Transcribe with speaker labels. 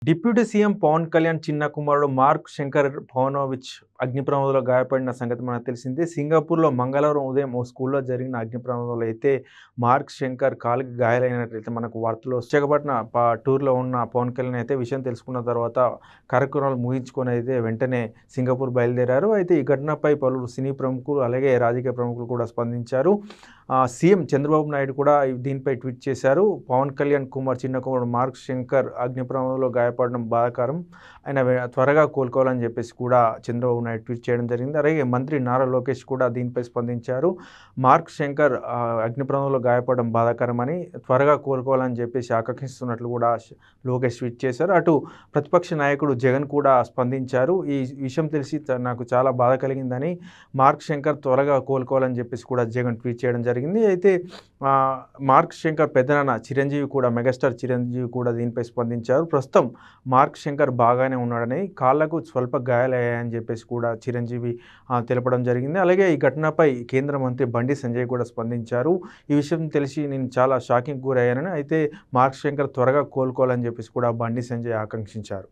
Speaker 1: Deputy CM Pawan Kalyan చిన్న కుమారుడు mark Shankar భవనోవిచ్ అగ్ని ప్రమాదంలో గాయపడిన సంగతి మనకు తెలిసిందే. సింగపూర్‌లో మంగళవారం ఉదయం ఓ స్కూల్‌లో జరిగిన అగ్ని ప్రమాదంలో అయితే మార్క్ శంకర్ కాలికి గాయాలైనట్లయితే మనకు వార్తలు విశాఖపట్నం టూర్‌లో ఉన్న పవన్ కళ్యాణ్ అయితే విషయం తెలుసుకున్న తర్వాత కార్యక్రమాలు ముగించుకొని అయితే వెంటనే సింగపూర్ బయలుదేరారు. అయితే ఈ ఘటనపై పలువురు సినీ ప్రముఖులు అలాగే రాజకీయ ప్రముఖులు కూడా స్పందించారు. సీఎం చంద్రబాబు నాయుడు కూడా దీనిపై ట్వీట్ చేశారు. పవన్ కళ్యాణ్ చిన్న కుమారుడు మార్క్ శంకర్ అగ్ని ప్రమాదంలో గాయపడడం బాధాకరం. ఆయన త్వరగా కోలుకోవాలని చెప్పేసి కూడా చంద్రబాబు నాయుడు ట్వీట్ చేయడం జరిగింది. అలాగే మంత్రి నారా లోకేష్ కూడా దీనిపై స్పందించారు. మార్క్ శంకర్ అగ్ని ప్రమాదంలో గాయపడడం బాధాకరమని, త్వరగా కోలుకోవాలని చెప్పేసి ఆకాంక్షిస్తున్నట్లు కూడా లోకేష్ ట్వీట్ చేశారు. అటు ప్రతిపక్ష నాయకుడు జగన్ కూడా స్పందించారు. ఈ విషయం తెలిసి నాకు చాలా బాధ కలిగిందని, మార్క్ శంకర్ త్వరగా కోలుకోవాలని చెప్పేసి కూడా జగన్ ట్వీట్ చేయడం జరిగింది. అయితే మార్క్ శంకర్ పెద్దనాన్న చిరంజీవి కూడా, మెగాస్టార్ చిరంజీవి కూడా దీనిపై స్పందించారు. ప్రస్తుతం మార్క్ శంకర్ బాగానే ఉన్నాడని, కాళ్లకు స్వల్ప గాయాలయ్యాయని చెప్పేసి కూడా చిరంజీవి తెలపడం జరిగింది. అలాగే ఈ ఘటనపై కేంద్ర మంత్రి బండి సంజయ్ కూడా స్పందించారు. ఈ విషయం తెలిసి నేను చాలా షాకింగ్‌కి గురయ్యానని, అయితే మార్క్ శంకర్ త్వరగా కోలుకోవాలని చెప్పేసి కూడా బండి సంజయ్ ఆకాంక్షించారు.